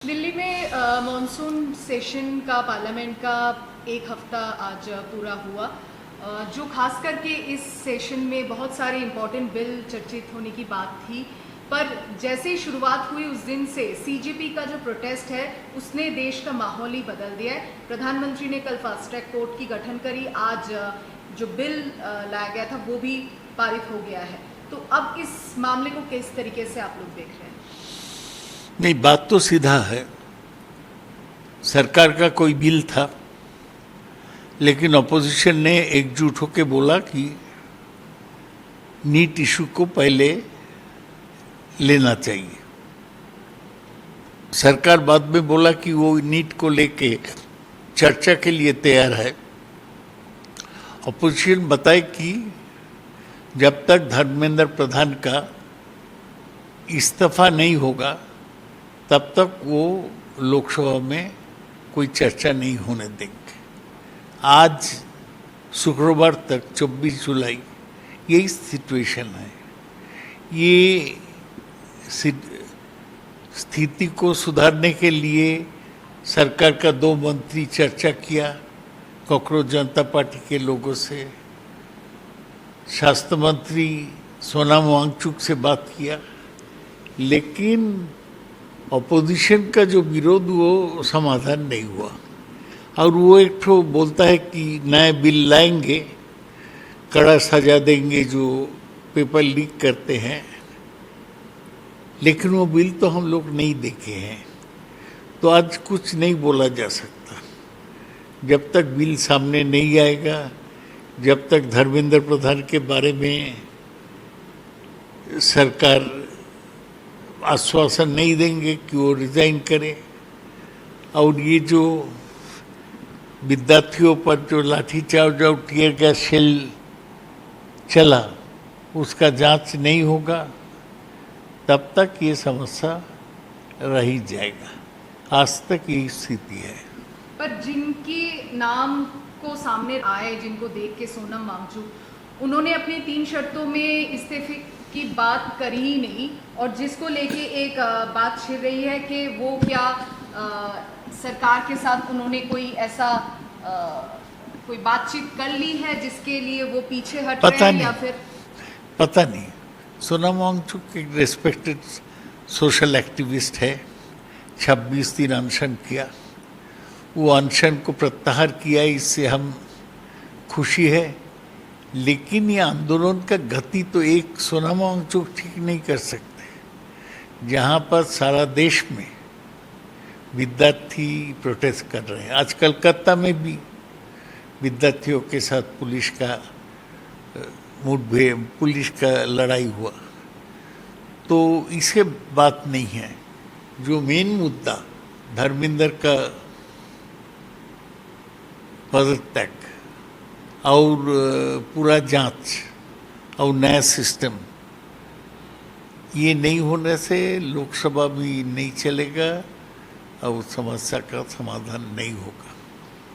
दिल्ली में monsoon session का parliament का एक हफ्ता आज पूरा हुआ, जो खास करके इस सेशन में बहुत सारे इम्पोर्टेंट बिल चर्चित होने की बात थी। पर जैसे ही शुरुआत हुई उस दिन से सीजेपी का जो प्रोटेस्ट है उसने देश का माहौल ही बदल दिया है। प्रधानमंत्री ने कल फास्ट ट्रैक कोर्ट की गठन करी, आज जो बिल लाया गया था वो भी पारित हो गया है। तो अब इस मामले को किस तरीके से आप लोग देख रहे हैं? नहीं, बात तो सीधा है। सरकार का कोई बिल था, लेकिन अपोजिशन ने एकजुट होकर बोला कि नीट इशू को पहले लेना चाहिए। सरकार बाद में बोला कि वो नीट को लेके चर्चा के लिए तैयार है। अपोजिशन बताए कि जब तक धर्मेंद्र प्रधान का इस्तीफा नहीं होगा तब तक वो लोकसभा में कोई चर्चा नहीं होने देंगे। आज शुक्रवार तक 24 जुलाई यही सिचुएशन है। ये स्थिति को सुधारने के लिए सरकार का 2 मंत्री चर्चा किया कॉकरोच जनता पार्टी के लोगों से। स्वास्थ्य मंत्री सोनम वांगचुक से बात किया, लेकिन अपोजिशन का जो विरोध वो समाधान नहीं हुआ। और वो एक तो बोलता है कि नए बिल लाएंगे, कड़ा सजा देंगे जो पेपर लीक करते हैं, लेकिन वो बिल तो हम लोग नहीं देखे हैं। तो आज कुछ नहीं बोला जा सकता जब तक बिल सामने नहीं आएगा, जब तक धर्मेंद्र प्रधान के बारे में सरकार आश्वासन नहीं देंगे कि वो रिजाइन करें। और ये जो विद्यार्थियों पर जो लाठीचार्ज और टीयर गैस शेल चला उसका जांच नहीं होगा, तब तक ये समस्या रह ही जाएगा। आज तक यही स्थिति है। पर जिनके नाम को सामने आए, जिनको देख के सोनम वांगचुक, उन्होंने अपनी 3 शर्तों में इस्तीफे की बात करी ही नहीं, और जिसको लेके एक बात छिड़ रही है कि वो क्या सरकार के साथ उन्होंने कोई ऐसा कोई बातचीत कर ली है जिसके लिए वो पीछे हट रहे हैं, या फिर पता नहीं। सोनम वांगचुक एक रेस्पेक्टेड सोशल एक्टिविस्ट है। 26 दिन अनशन किया, वो अनशन को प्रत्याहार किया, इससे हम खुशी है। लेकिन ये आंदोलन का गति तो एक सोनम वांगचुक ठीक नहीं कर सकते। जहाँ पर सारा देश में विद्यार्थी प्रोटेस्ट कर रहे हैं, आज कलकत्ता में भी विद्यार्थियों के साथ पुलिस का मुठभेड़, पुलिस का लड़ाई हुआ, तो इससे बात नहीं है। जो मेन मुद्दा धर्मेंद्र का पदत्याग और पूरा जांच और नया सिस्टम, ये नहीं होने से लोकसभा भी नहीं चलेगा और समस्या का समाधान नहीं होगा।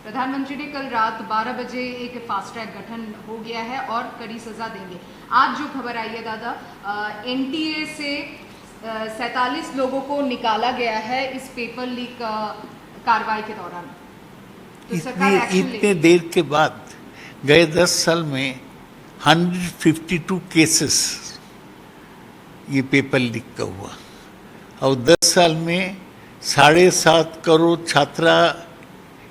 प्रधानमंत्री ने कल रात 12 बजे एक फास्ट ट्रैक गठन हो गया है और कड़ी सजा देंगे। आज जो खबर आई है दादा, एनटीए से 47 लोगों को निकाला गया है इस पेपर लीक कार्रवाई के दौरान। तो इतने देर के बाद गए 10 साल में 152 केसेस ये पेपर लीक का हुआ, और 10 साल में 7.5 करोड़ छात्रा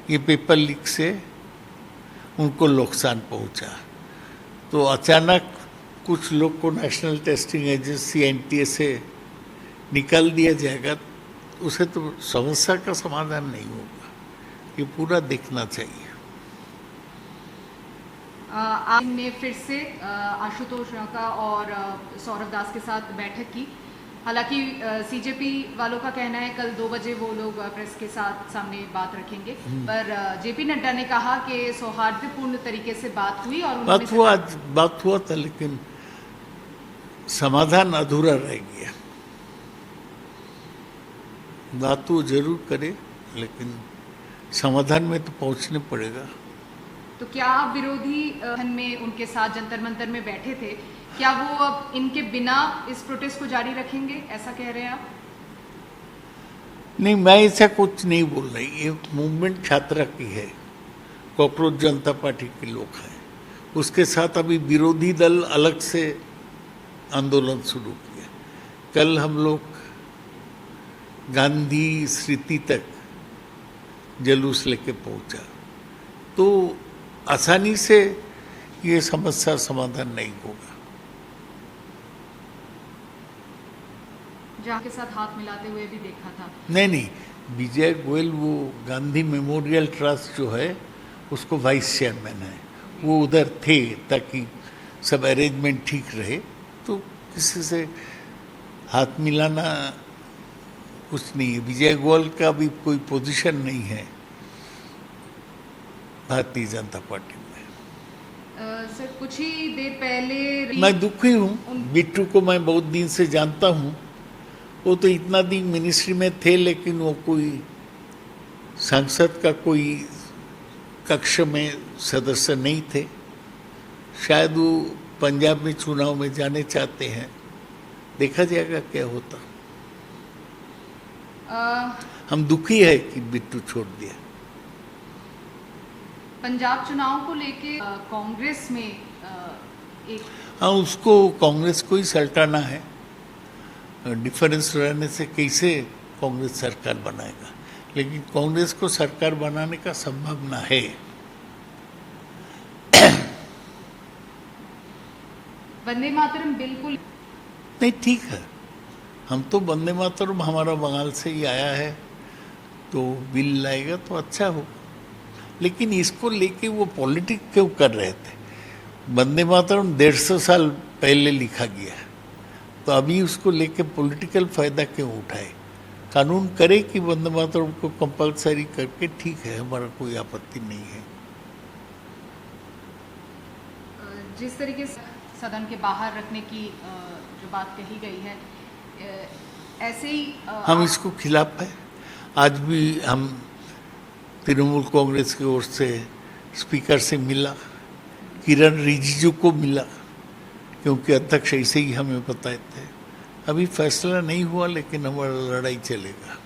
ये पेपर लीक से उनको नुकसान पहुंचा। तो अचानक कुछ लोग को नेशनल टेस्टिंग एजेंसी एनटीए से निकाल दिया जाएगा, उसे तो समस्या का समाधान नहीं होगा। ये पूरा देखना चाहिए। आपने फिर से आशुतोष राका और सौरभ दास के साथ बैठक की। हालांकि सीजेपी वालों का कहना है कल 2 बजे वो लोग प्रेस के साथ सामने बात रखेंगे, पर जेपी नड्डा ने कहा कि सौहार्दपूर्ण तरीके से बात हुई और बात हुआ था, लेकिन समाधान अधूरा रह गया। बात वो जरूर करे, लेकिन समाधान में तो पहुंचने पड़ेगा। तो क्या आप विरोधी में उनके साथ जंतर मंतर में बैठे थे, क्या वो अब इनके बिना इस प्रोटेस्ट को जारी रखेंगे, ऐसा कह रहे हैं आप? नहीं, मैं ऐसा कुछ नहीं बोल रही। ये मूवमेंट छात्रा की है, कॉकरोच जनता पार्टी के लोग हैं। उसके साथ अभी विरोधी दल अलग से आंदोलन शुरू किया। कल हम लोग गांधी स्मृति तक जुलूस लेके पहुंचा, तो आसानी से ये समस्या समाधान नहीं होगा। जहाँ के साथ हाथ मिलाते हुए भी देखा था। नहीं, विजय गोयल वो गांधी मेमोरियल ट्रस्ट जो है उसको वाइस चेयरमैन है, वो उधर थे ताकि सब अरेंजमेंट ठीक रहे। तो किसी से हाथ मिलाना कुछ नहीं है। विजय गोयल का भी कोई पोजीशन नहीं है भारतीय जनता पार्टी में। सर, कुछ ही देर पहले मैं दुखी हूँ। बिट्टू को मैं बहुत दिन से जानता हूँ। वो तो इतना दिन मिनिस्ट्री में थे, लेकिन वो कोई संसद का कोई कक्ष में सदस्य नहीं थे। शायद वो पंजाब में चुनाव में जाने चाहते हैं। देखा जाएगा क्या होता। हम दुखी है कि बिट्टू छोड़ दिया। पंजाब चुनाव को लेके कांग्रेस में एक हाँ, उसको कांग्रेस को ही सल्टाना है। डिफरेंस रहने से कैसे कांग्रेस सरकार बनाएगा, लेकिन कांग्रेस को सरकार बनाने का संभावना है। वंदे मातरम बिल्कुल नहीं, ठीक है। हम तो वंदे मातरम हमारा बंगाल से ही आया है, तो बिल लाएगा तो अच्छा होगा। लेकिन इसको लेके वो पॉलिटिक्स क्यों कर रहे थे? वंदे मातरम 150 साल पहले लिखा गया, तो अभी उसको लेके पॉलिटिकल फायदा क्यों उठाए? कानून करे कि वंदे मातरम को कंपलसरी करके, ठीक है, हमारा कोई आपत्ति नहीं है। जिस तरीके से सदन के बाहर रखने की जो बात कही गई है, ऐसे ही हम इसको खिलाफ है। आज भी हम तृणमूल कांग्रेस की ओर से स्पीकर से मिला, किरण रिजिजू को मिला, क्योंकि अध्यक्ष ऐसे ही हमें बताए थे। अभी फैसला नहीं हुआ, लेकिन हमारा लड़ाई चलेगा।